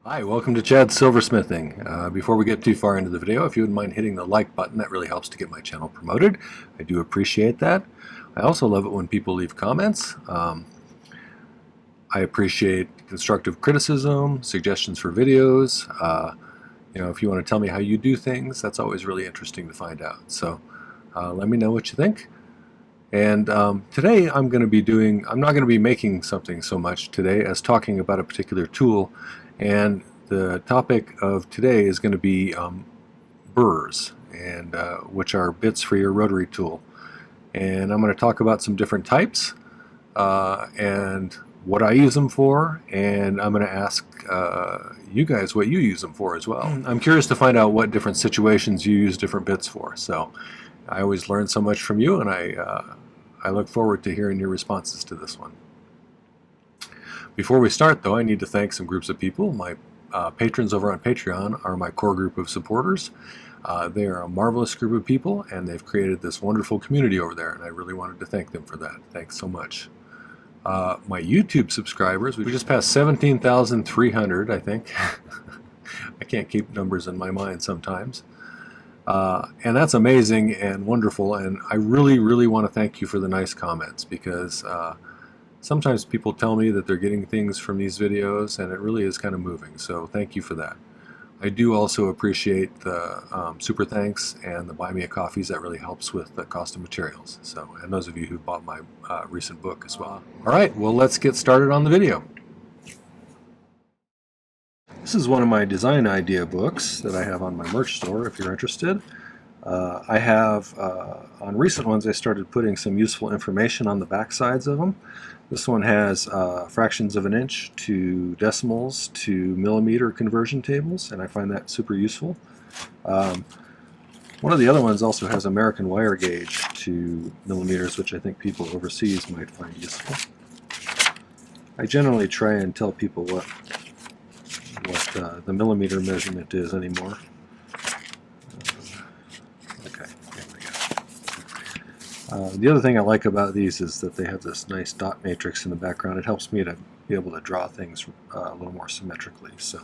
Hi, welcome to Chad's Silversmithing. Before we get too far into the video, if you wouldn't mind hitting the like button, that really helps to get my channel promoted. I do appreciate that. I also love it when people leave comments. I appreciate constructive criticism, suggestions for videos. If you want to tell me how you do things, that's always really interesting to find out. So let me know what you think. And today I'm not going to be making something so much today as talking about a particular tool. And the topic of today is going to be burs, and which are bits for your rotary tool. And I'm going to talk about some different types and what I use them for, and I'm going to ask you guys what you use them for as well. I'm curious to find out what different situations you use different bits for. So I always learn so much from you, and I look forward to hearing your responses to this one. Before we start, though, I need to thank some groups of people. My patrons over on Patreon are my core group of supporters. They are a marvelous group of people, and they've created this wonderful community over there, and I really wanted to thank them for that. Thanks so much. My YouTube subscribers, we just passed 17,300, I think. I can't keep numbers in my mind sometimes. And that's amazing and wonderful, and I really, really want to thank you for the nice comments, because sometimes people tell me that they're getting things from these videos, and it really is kind of moving, so thank you for that. I do also appreciate the super thanks and the buy me a coffees. That really helps with the cost of materials. So, and those of you who bought my recent book as well. All right, well, let's get started on the video. This is one of my design idea books that I have on my merch store if you're interested. I have, on recent ones, I started putting some useful information on the back sides of them. This one has fractions of an inch to decimals to millimeter conversion tables, and I find that super useful. One of the other ones also has American wire gauge to millimeters, which I think people overseas might find useful. I generally try and tell people what the millimeter measurement is anymore. The other thing I like about these is that they have this nice dot matrix in the background. It helps me to be able to draw things a little more symmetrically. So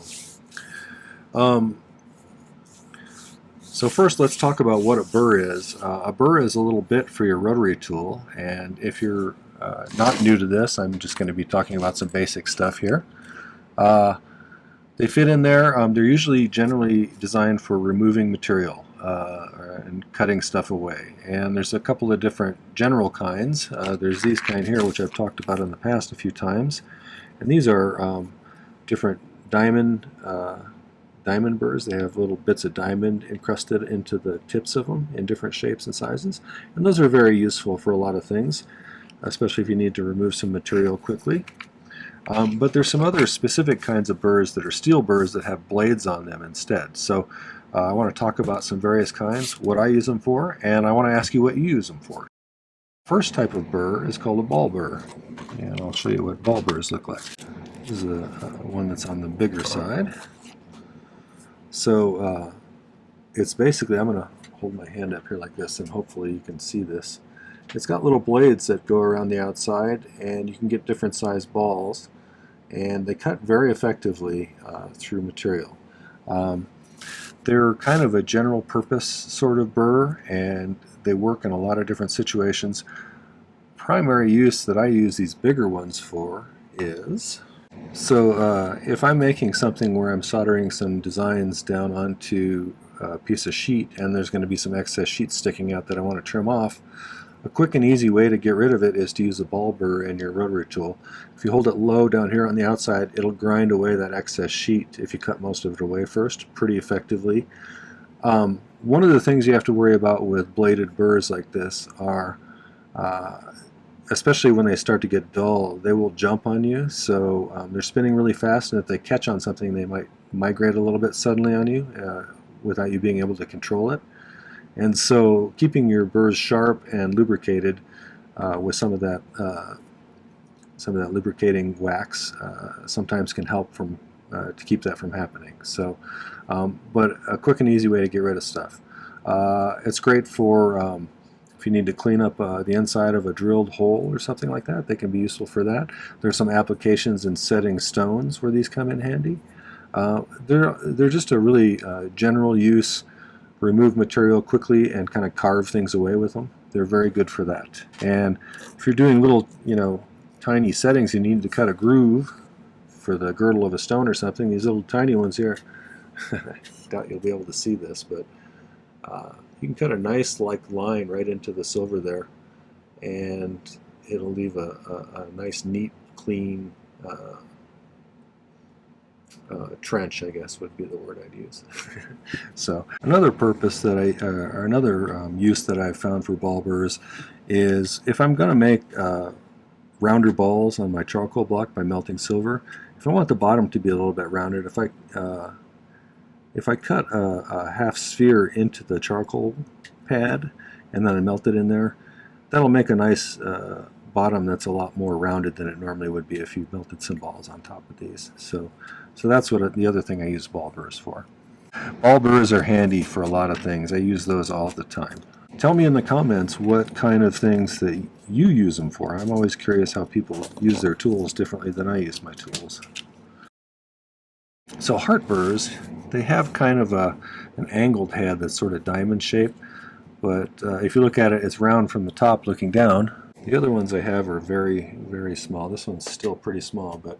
first, let's talk about what a burr is. A burr is a little bit for your rotary tool, and if you're not new to this, I'm just going to be talking about some basic stuff here. They fit in there. They're usually generally designed for removing material and cutting stuff away. And there's a couple of different general kinds. There's these kind here, which I've talked about in the past a few times. And these are different diamond burrs. They have little bits of diamond encrusted into the tips of them in different shapes and sizes. And those are very useful for a lot of things, especially if you need to remove some material quickly. But there's some other specific kinds of burrs that are steel burrs that have blades on them instead. So I want to talk about some various kinds, what I use them for, and I want to ask you what you use them for. First type of burr is called a ball burr, and I'll show you what ball burrs look like. This is one that's on the bigger side. So it's basically, I'm going to hold my hand up here like this, and hopefully you can see this. It's got little blades that go around the outside, and you can get different sized balls, and they cut very effectively through material. They're kind of a general purpose sort of burr, and they work in a lot of different situations. Primary use that I use these bigger ones for is, so if I'm making something where I'm soldering some designs down onto a piece of sheet and there's going to be some excess sheet sticking out that I want to trim off, a quick and easy way to get rid of it is to use a ball burr in your rotary tool. If you hold it low down here on the outside, it'll grind away that excess sheet if you cut most of it away first pretty effectively. One of the things you have to worry about with bladed burrs like this are, especially when they start to get dull, they will jump on you. So they're spinning really fast, and if they catch on something, they might migrate a little bit suddenly on you without you being able to control it. And so keeping your burrs sharp and lubricated with some of that lubricating wax sometimes can help to keep that from happening. So, but a quick and easy way to get rid of stuff. It's great for if you need to clean up the inside of a drilled hole or something like that. They can be useful for that. There's some applications in setting stones where these come in handy. They're just a really general use, remove material quickly and kind of carve things away with them. They're very good for that. And if you're doing little, tiny settings, you need to cut a groove for the girdle of a stone or something. These little tiny ones here, I doubt you'll be able to see this, but you can cut a nice line right into the silver there, and it'll leave a nice, neat, clean trench, I guess would be the word I'd use. So another purpose that or another use that I've found for ball burrs is if I'm going to make rounder balls on my charcoal block by melting silver, if I want the bottom to be a little bit rounded, if I cut a half sphere into the charcoal pad and then I melt it in there, that'll make a nice bottom that's a lot more rounded than it normally would be if you melted some balls on top of these. So that's what the other thing I use ball burrs for. Ball burrs are handy for a lot of things. I use those all the time. Tell me in the comments what kind of things that you use them for. I'm always curious how people use their tools differently than I use my tools. So heart burrs, they have kind of an angled head that's sort of diamond shaped, but if you look at it, it's round from the top looking down. The other ones I have are very, very small. This one's still pretty small, but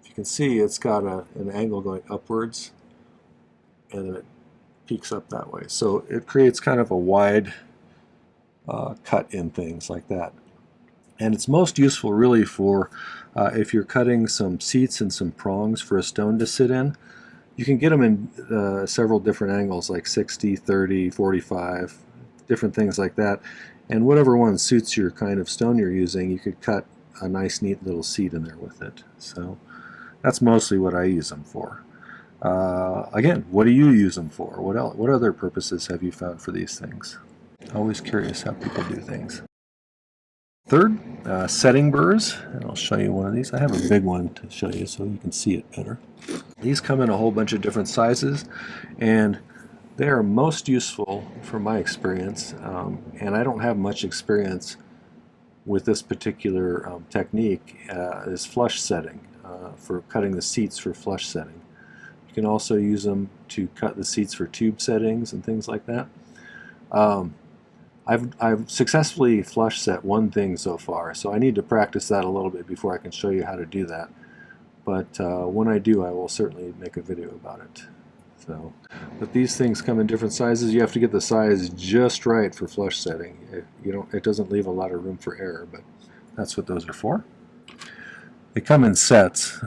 if you can see, it's got an angle going upwards, and then it peaks up that way. So it creates kind of a wide cut in things like that. And it's most useful really for if you're cutting some seats and some prongs for a stone to sit in. You can get them in several different angles, like 60, 30, 45, different things like that. And whatever one suits your kind of stone you're using, you could cut a nice, neat little seat in there with it. So that's mostly what I use them for. Again, what do you use them for? What other purposes have you found for these things? Always curious how people do things. Third, setting burrs, and I'll show you one of these. I have a big one to show you so you can see it better. These come in a whole bunch of different sizes, and they are most useful from my experience, and I don't have much experience with this particular technique, is flush setting, for cutting the seats for flush setting. You can also use them to cut the seats for tube settings and things like that. I've successfully flush set one thing so far, so I need to practice that a little bit before I can show you how to do that. But when I do, I will certainly make a video about it. So, but these things come in different sizes. You have to get the size just right for flush setting. It doesn't leave a lot of room for error, but that's what those are for. They come in sets.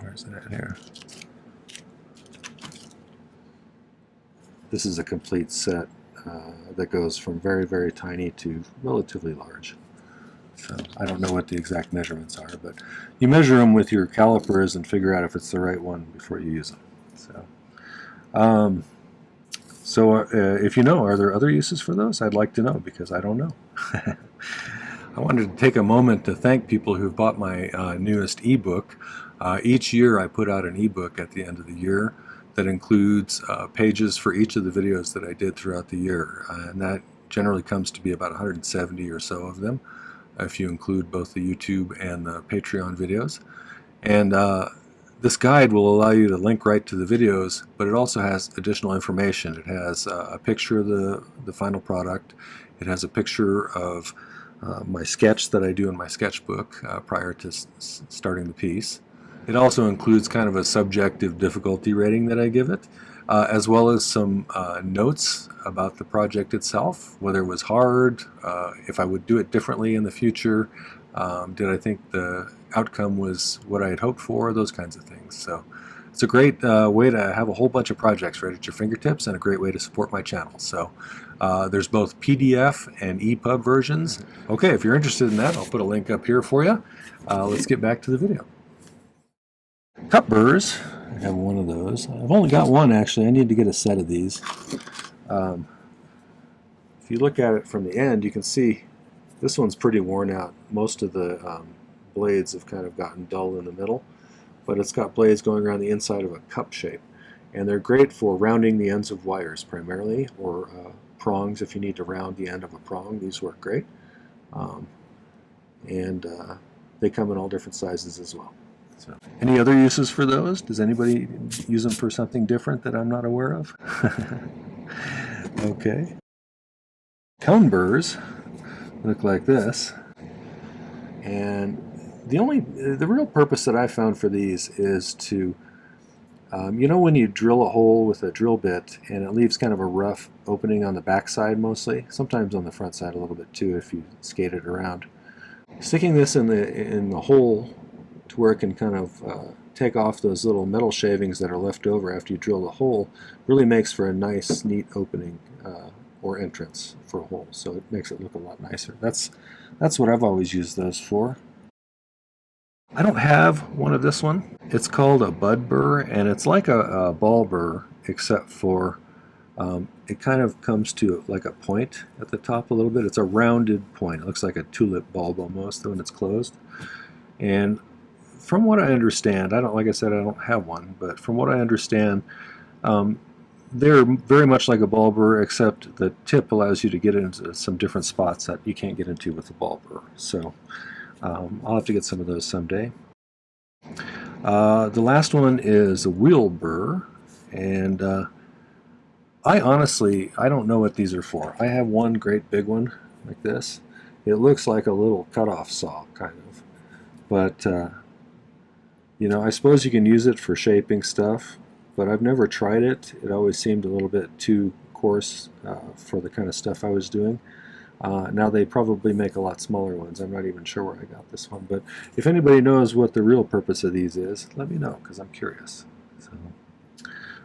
Where's it at here? This is a complete set that goes from very, very tiny to relatively large. So I don't know what the exact measurements are, but you measure them with your calipers and figure out if it's the right one before you use them. So, if you know, are there other uses for those? I'd like to know, because I don't know. I wanted to take a moment to thank people who've bought my newest ebook. Each year I put out an ebook at the end of the year that includes pages for each of the videos that I did throughout the year, and that generally comes to be about 170 or so of them, if you include both the YouTube and the Patreon videos. And this guide will allow you to link right to the videos, but it also has additional information. It has a picture of the final product. It has a picture of my sketch that I do in my sketchbook prior to starting the piece. It also includes kind of a subjective difficulty rating that I give it, as well as some notes about the project itself, whether it was hard, if I would do it differently in the future, did I think the outcome was what I had hoped for, those kinds of things. So it's a great way to have a whole bunch of projects right at your fingertips, and a great way to support my channel. So there's both PDF and EPUB versions. Okay, if you're interested in that, I'll put a link up here for you. Let's get back to the video. Cup burrs, I have one of those. I've only got one, actually. I need to get a set of these. If you look at it from the end, you can see this one's pretty worn out. Most of the blades have kind of gotten dull in the middle, but it's got blades going around the inside of a cup shape, and they're great for rounding the ends of wires primarily, or prongs. If you need to round the end of a prong, these work great. And they come in all different sizes as well. So, any other uses for those? Does anybody use them for something different that I'm not aware of? Okay. Cone burrs look like this, and the real purpose that I found for these is to, you know, when you drill a hole with a drill bit and it leaves kind of a rough opening on the back side mostly, sometimes on the front side a little bit too if you skate it around. Sticking this in the hole to where it can kind of take off those little metal shavings that are left over after you drill the hole really makes for a nice, neat opening or entrance for a hole. So it makes it look a lot nicer. That's what I've always used those for. I don't have one of this one. It's called a bud burr, and it's like a ball burr, except for it kind of comes to like a point at the top a little bit. It's a rounded point. It looks like a tulip bulb almost when it's closed. And from what I understand, like I said, I don't have one, but from what I understand, they're very much like a ball burr, except the tip allows you to get into some different spots that you can't get into with a ball burr. So I'll have to get some of those someday. The last one is a wheel burr, and I don't know what these are for. I have one great big one like this. It looks like a little cutoff saw, kind of. But, you know, I suppose you can use it for shaping stuff, but I've never tried it. It always seemed a little bit too coarse for the kind of stuff I was doing. Now they probably make a lot smaller ones. I'm not even sure where I got this one, but if anybody knows what the real purpose of these is, let me know, because I'm curious.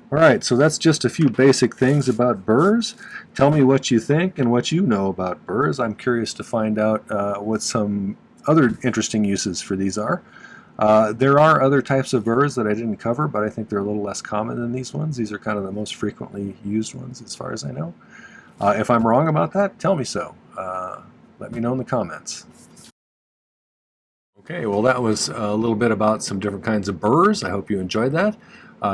Alright, so that's just a few basic things about burrs. Tell me what you think and what you know about burrs. I'm curious to find out what some other interesting uses for these are. There are other types of burrs that I didn't cover, but I think they're a little less common than these ones. These are kind of the most frequently used ones as far as I know. If I'm wrong about that, tell me so. Let me know in the comments. Okay, well that was a little bit about some different kinds of burrs. I hope you enjoyed that.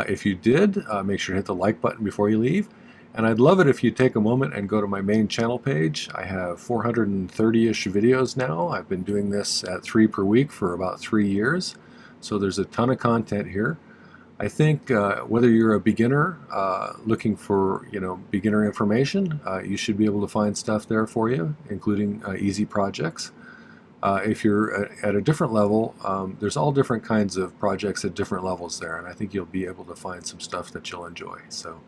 If you did, make sure to hit the like button before you leave. And I'd love it if you take a moment and go to my main channel page. I have 430-ish videos now. I've been doing this at 3 per week for about 3 years. So there's a ton of content here. I think whether you're a beginner looking for beginner information, you should be able to find stuff there for you, including easy projects. If you're at a different level, there's all different kinds of projects at different levels there, and I think you'll be able to find some stuff that you'll enjoy. So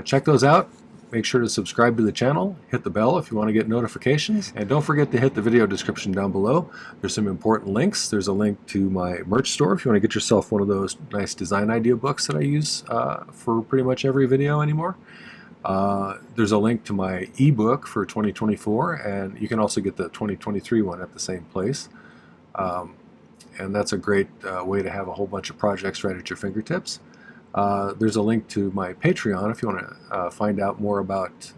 check those out. Make sure to subscribe to the channel, hit the bell if you want to get notifications, and don't forget to hit the video description down below. There's some important links. There's a link to my merch store if you want to get yourself one of those nice design idea books that I use for pretty much every video anymore. There's a link to my ebook for 2024, and you can also get the 2023 one at the same place. And that's a great way to have a whole bunch of projects right at your fingertips. There's a link to my Patreon if you want to find out more about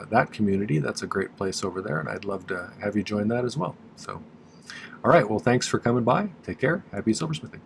that community. That's a great place over there, and I'd love to have you join that as well. So, all right, well, thanks for coming by. Take care. Happy silversmithing.